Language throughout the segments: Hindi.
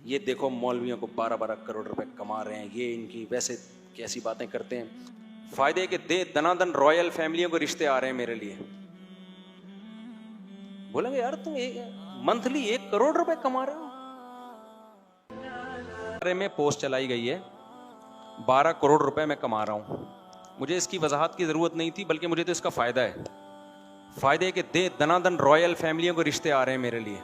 ये देखो मौलवियों को 12-12 करोड़ रुपए कमा रहे हैं, ये इनकी वैसे कैसी बातें करते हैं। फायदे के दे दनादन रॉयल फैमिलियों को रिश्ते आ रहे हैं मेरे लिए। बोलेंगे यार तुम मंथली 1 करोड़ रुपए कमा रहे हो। बारे में पोस्ट चलाई गई है 12 करोड़ रुपए मैं कमा रहा हूं। मुझे इसकी वजाहत की जरूरत नहीं थी, बल्कि मुझे तो इसका फायदा है। फायदे के दे दनादन रॉयल फैमिलियों को रिश्ते आ रहे हैं मेरे लिए।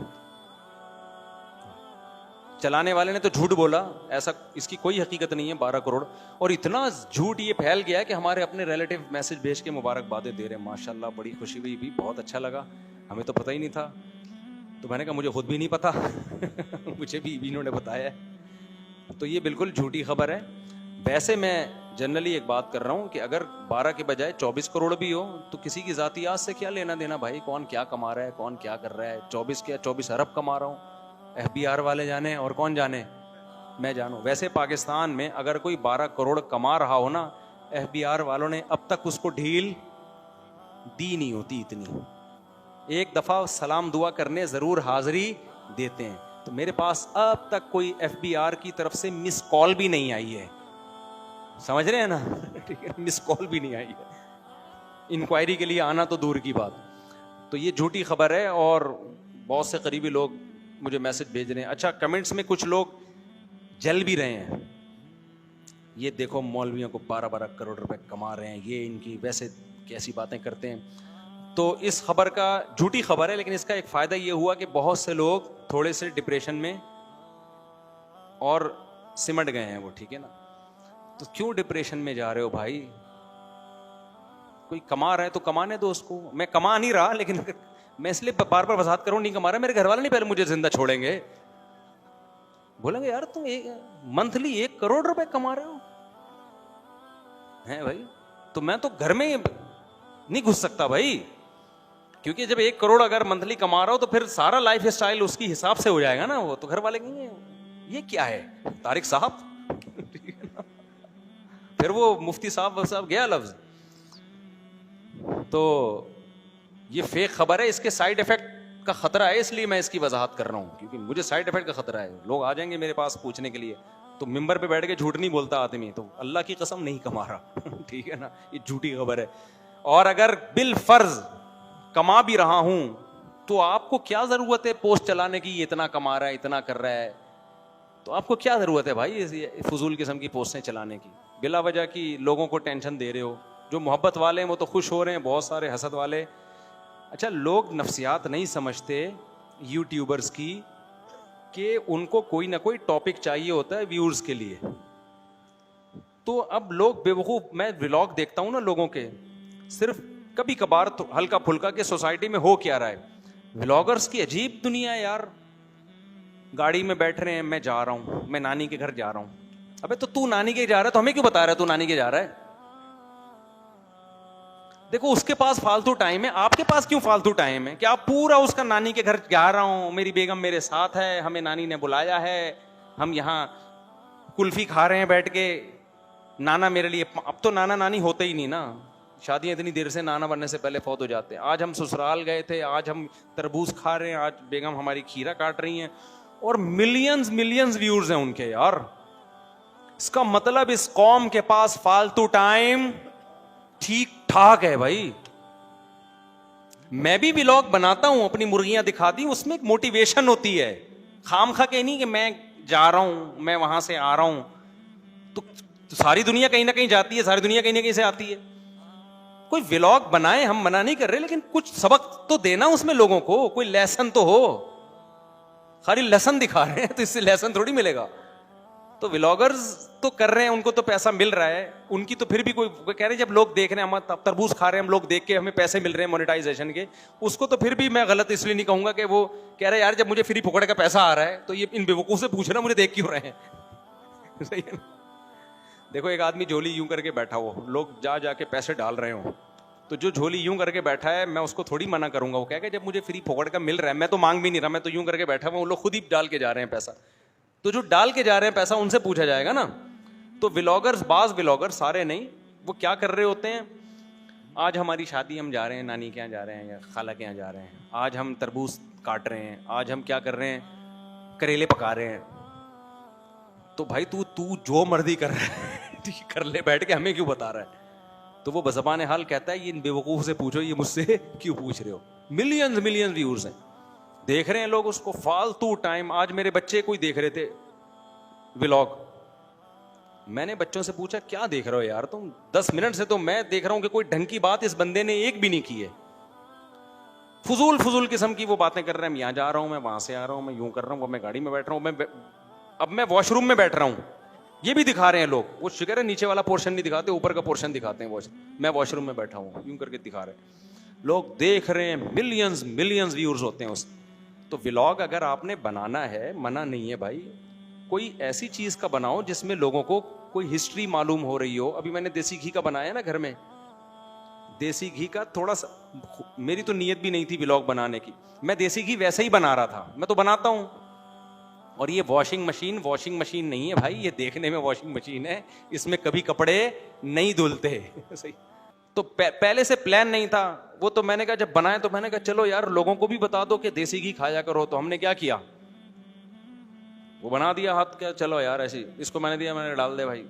चलाने वाले ने तो झूठ बोला, ऐसा इसकी कोई हकीकत नहीं है 12 करोड़। और इतना झूठ ये फैल गया कि हमारे अपने रिलेटिव मैसेज भेज के मुबारकबादें दे रहे हैं। माशाल्लाह, बड़ी खुशी हुई भी, बहुत अच्छा लगा, हमें तो पता ही नहीं था। तो मैंने कहा मुझे खुद भी नहीं पता मुझे भी इन्होंने बताया है। तो ये बिल्कुल झूठी खबर है। वैसे मैं जनरली एक बात कर रहा हूं कि अगर 12 के बजाय 24 करोड़ भी हो तो किसी की जाती आज से क्या लेना देना भाई, कौन क्या कमा रहा है, कौन क्या कर रहा है। 24 क्या 24 अरब कमा रहा हूं, FBR वाले जाने और कौन जाने, मैं जानू। वैसे पाकिस्तान में अगर कोई 12 करोड़ कमा रहा हो ना, FBR वालों ने अब तक उसको ढील दी नहीं होती इतनी। एक दफा सलाम दुआ करने जरूर हाजिरी देते हैं। तो मेरे पास अब तक कोई FBR की तरफ से मिस कॉल भी नहीं आई है, समझ रहे हैं ना ठीक है, मिस कॉल भी नहीं आई है। इंक्वायरी के लिए आना तो दूर की बात। तो ये झूठी खबर है और बहुत से करीबी लोग मुझे मैसेज भेज रहे हैं। अच्छा, कमेंट्स में कुछ लोग जल भी रहे हैं, ये देखो मौलवियों को 12-12 करोड़ रुपए कमा रहे हैं, ये इनकी वैसे कैसी बातें करते हैं। तो इस खबर का, झूठी खबर है, लेकिन इसका एक फायदा ये हुआ कि बहुत से लोग थोड़े से डिप्रेशन में और सिमट गए हैं वो, ठीक है ना। तो क्यों डिप्रेशन में जा रहे हो भाई, कोई कमा रहा है तो कमाने दो उसको। मैं कमा नहीं रहा, लेकिन मैं इसलिए बार बार वजाहत करूं, नहीं कमा रहा, मेरे घर वाले नहीं पहले मुझे जिंदा छोड़ेंगे। बोलेंगे यार तुम मंथली 1 करोड़ रुपए कमा रहे हो हैं भाई, तो मैं तो घर में नहीं घुस सकता भाई, क्योंकि जब 1 करोड़ अगर मंथली कमा रहा हो तो फिर सारा लाइफ स्टाइल उसकी हिसाब से हो जाएगा ना। वो तो घर वाले कहेंगे ये क्या है तारिक साहब फिर वो मुफ्ती साहब गया लफ्ज। तो ये फेक खबर है, इसके साइड इफेक्ट का खतरा है, इसलिए मैं इसकी वजाहत कर रहा हूं, क्योंकि मुझे साइड इफेक्ट का खतरा है। लोग आ जाएंगे मेरे पास पूछने के लिए, तो मिंबर पे बैठ के झूठ नहीं बोलता आदमी, तो अल्लाह की कसम नहीं कमा रहा ठीक है ना, ये झूठी खबर है। और अगर बिल फर्ज कमा भी रहा हूं तो आपको क्या जरूरत है पोस्ट चलाने की, इतना कमा रहा है, इतना कर रहा है, तो आपको क्या जरूरत है भाई फजूल किस्म की पोस्टें चलाने की, बिला वजह की लोगों को टेंशन दे रहे हो। जो मोहब्बत वाले हैं वो तो खुश हो रहे हैं, बहुत सारे हसद वाले। अच्छा, लोग नफ्सियात नहीं समझते यूट्यूबर्स की, कि उनको कोई ना कोई टॉपिक चाहिए होता है व्यूअर्स के लिए। तो अब लोग बेवकूफ, मैं व्लॉग देखता हूं ना लोगों के, सिर्फ कभी कभार तो हल्का फुल्का के सोसाइटी में हो क्या रहा है। व्लॉगर्स की अजीब दुनिया है यार। गाड़ी में बैठ रहे हैं, मैं जा रहा हूं, मैं नानी के घर जा रहा हूं। अबे तो तू नानी के जा रहा है तो हमें क्यों बता रहा है तू नानी के जा रहा है। देखो उसके पास फालतू टाइम है, आपके पास क्यों फालतू टाइम है कि आप पूरा उसका नानी के घर जा रहा हूं, मेरी बेगम मेरे साथ है, हमें नानी ने बुलाया है, हम यहां कुल्फी खा रहे हैं बैठ के, नाना मेरे लिए। अब तो नाना नानी होते ही नहीं ना, शादियां इतनी देर से नाना बनने से पहले फौत हो जाते हैं। आज हम ससुराल गए थे, आज हम तरबूज खा रहे हैं, आज बेगम हमारी खीरा काट रही हैं, और मिलियंस मिलियंस व्यूअर्स हैं उनके यार। इसका मतलब इस कौम के पास फालतू टाइम ठीक ठाक है भाई। मैं भी व्लॉग बनाता हूं, अपनी मुर्गियां दिखाती हूं, उसमें एक मोटिवेशन होती है, खामखा के नहीं कि मैं जा रहा हूं, मैं वहां से आ रहा हूं। तो सारी दुनिया कहीं ना कहीं जाती है, सारी दुनिया कहीं ना कहीं से आती है। कोई व्लॉग बनाए, हम मना नहीं कर रहे, लेकिन कुछ सबक तो देना उसमें लोगों को, कोई लेसन तो हो। खाली लेसन दिखा रहे हैं तो इससे लेसन थोड़ी मिलेगा। तो व्लॉगर्स तो कर रहे हैं, उनको तो पैसा मिल रहा है, उनकी तो फिर भी कोई कह रहे हैं जब लोग देख रहे हैं, हम तरबूज खा रहे हैं, हम लोग देख के हमें पैसे मिल रहे हैं मोनेटाइजेशन के, उसको तो फिर भी मैं गलत इसलिए नहीं कहूंगा कि वो कह रहे हैं यार जब मुझे फ्री फुकड़ का पैसा आ रहा है तो ये इन बेवकूफ से पूछना मुझे देख क्यों रहे हैं सही है ना? देखो एक आदमी झोली यूं करके बैठा हो, लोग जा जाके पैसे डाल रहे हो, तो जो झोली यूं करके बैठा है मैं उसको थोड़ी मना करूंगा। वो कहेगा जब मुझे फ्री फोकट का मिल रहा है, मैं तो मांग भी नहीं रहा, मैं तो यूं करके बैठा हूं, वो लोग खुद ही डाल के जा रहे हैं पैसा। तो जो डाल के जा रहे हैं पैसा उनसे पूछा जाएगा ना। तो व्लॉगर्स, बाज व्लॉगर्स, सारे नहीं, वो क्या कर रहे होते हैं, आज हमारी शादी, हम जा रहे हैं नानी के यहाँ जा रहे हैं या खाला के यहाँ जा रहे हैं, आज हम तरबूज काट रहे हैं, आज हम क्या कर रहे हैं, करेले पका रहे हैं, तो भाई तू तू जो मर्जी कर रहा है ठीक कर ले, बैठ के हमें क्यों बता रहा है। तो वो बज़बान हाल कहता है ये इन बेवकूफ से पूछो ये मुझसे क्यों पूछ रहे हो। मिलियंस मिलियंस व्यूअर्स हैं, देख रहे हैं लोग उसको फालतू टाइम। आज मेरे बच्चे कोई देख रहे थे व्लॉग, मैंने बच्चों से पूछा क्या देख रहे हो यार तुम, 10 मिनट से तो मैं देख रहा हूं कि कोई ढंग की बात इस बंदे ने एक भी नहीं की है। फजूल फजूल किस्म की वो बातें कर रहे हैं, मैं यहां जा रहा हूं, मैं वहां से आ रहा हूं, मैं यूं कर रहा हूं, मैं गाड़ी में बैठ रहा हूं, अब मैं वॉशरूम में बैठ रहा हूं, ये भी दिखा रहे हैं लोग। वो शुक्र है नीचे वाला पोर्शन नहीं दिखाते, ऊपर का पोर्शन दिखाते हैं। मैं वॉशरूम में बैठा हूं यूं करके दिखा रहे हैं लोग, देख रहे हैं। मिलियंस मिलियंस व्यूअर्स होते हैं उस। तो व्लॉग अगर आपने बनाना है, मना नहीं है भाई, कोई ऐसी चीज का बनाओ जिसमें लोगों को कोई हिस्ट्री मालूम हो रही हो। अभी मैंने देसी घी का बनाया ना घर में, देसी घी का थोड़ा सा, मेरी तो नीयत भी नहीं थी व्लॉग बनाने की, मैं देसी घी वैसे ही बना रहा था, मैं तो बनाता हूं। और ये वॉशिंग मशीन नहीं है भाई, ये देखने में वॉशिंग मशीन है, इसमें कभी कपड़े नहीं धुलते सही। तो पहले से प्लान नहीं था वो। तो मैंने कहा जब बनाए तो मैंने कहा चलो यार लोगों को भी बता दो कि देसी घी खाया करो। तो हमने क्या किया, वो बना दिया हाथ, क्या चलो यार ऐसी, इसको मैंने दिया, मैंने डाल दे भाई।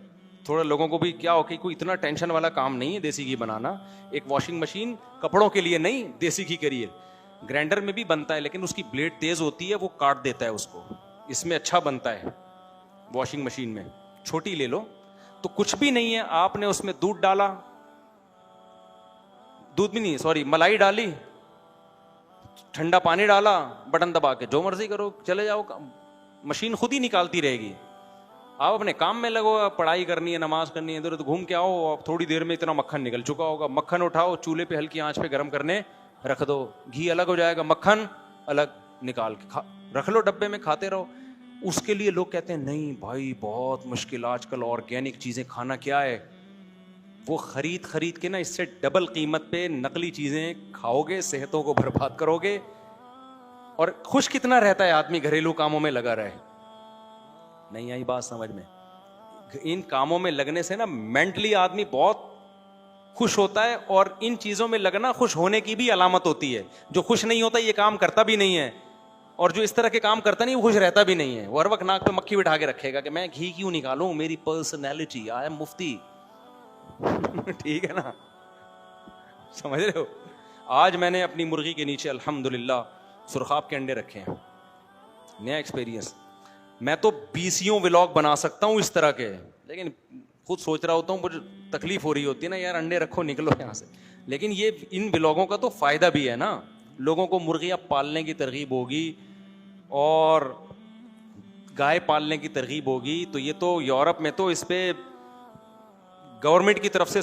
थोड़ा लोगों को भी क्या हो कि कोई इतना टेंशन वाला काम नहीं है देसी घी बनाना। एक वॉशिंग मशीन कपड़ों के लिए नहीं, देसी घी करिए। ग्राइंडर में भी बनता है लेकिन उसकी ब्लेड तेज होती है, वो काट देता है उसको। इसमें अच्छा बनता है वॉशिंग मशीन में, छोटी ले लो। तो कुछ भी नहीं है, आपने उसमें दूध डाला, दूध भी नहीं सॉरी मलाई डाली, ठंडा पानी डाला, बटन दबा के जो मर्जी करो, चले जाओ, मशीन खुद ही निकालती रहेगी। आप अपने काम में लगो, पढ़ाई करनी है, नमाज करनी है, इधर उधर घूम के आओ, थोड़ी देर में इतना मक्खन निकल चुका होगा। मक्खन उठाओ, चूल्हे पे हल्की आंच पे गर्म करने रख दो, घी अलग हो जाएगा, मक्खन अलग निकाल के रख लो डब्बे में, खाते रहो। उसके लिए लोग कहते हैं नहीं भाई बहुत मुश्किल, आजकल ऑर्गेनिक चीजें खाना क्या है। वो खरीद के ना इससे डबल कीमत पे नकली चीजें खाओगे, सेहतों को बर्बाद करोगे। और खुश कितना रहता है आदमी घरेलू कामों में लगा रहे। नहीं आई बात समझ में। इन कामों में लगने से ना मेंटली आदमी बहुत खुश होता है, और इन चीजों में लगना खुश होने की भी अलामत होती है। जो खुश नहीं होता ये काम करता भी नहीं है, और जो इस तरह के काम करता नहीं वो खुश रहता भी नहीं है। वो हर वक्त नाक पे मक्खी बिठा के रखेगा कि मैं घी क्यों निकालूं, मेरी पर्सनैलिटी, आई एम मुफ्ती ठीक है ना, समझ रहे हो। आज मैंने अपनी मुर्गी के नीचे अल्हम्दुलिल्लाह सुरखाब के अंडे रखे हैं, नया एक्सपीरियंस। मैं तो 20 व्लॉग बना सकता हूं इस तरह के, लेकिन खुद सोच रहा होता हूं, मुझे तकलीफ हो रही होती है ना यार, अंडे रखो निकलो यहां से। लेकिन ये इन व्लॉगों का तो फायदा भी है ना, लोगों को मुर्गियां पालने की तरगीब होगी और गाय पालने की तरगीब होगी। तो ये तो यूरोप में तो इस पे गवर्नमेंट की तरफ से,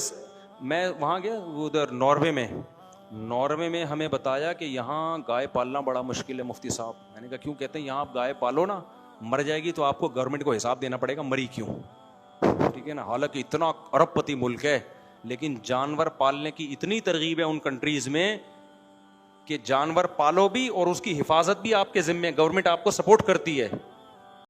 मैं वहाँ गया उधर नॉर्वे में हमें बताया कि यहाँ गाय पालना बड़ा मुश्किल है मुफ्ती साहब। मैंने कहा क्यों? कहते हैं यहाँ आप गाय पालो ना, मर जाएगी तो आपको गवर्नमेंट को हिसाब देना पड़ेगा मरी क्यों। ठीक है ना, हालांकि इतना अरबपति मुल्क है, लेकिन जानवर पालने की इतनी तरगीब है उन कंट्रीज में कि जानवर पालो भी और उसकी हिफाजत भी आपके जिम्मे, गवर्नमेंट आपको सपोर्ट करती है।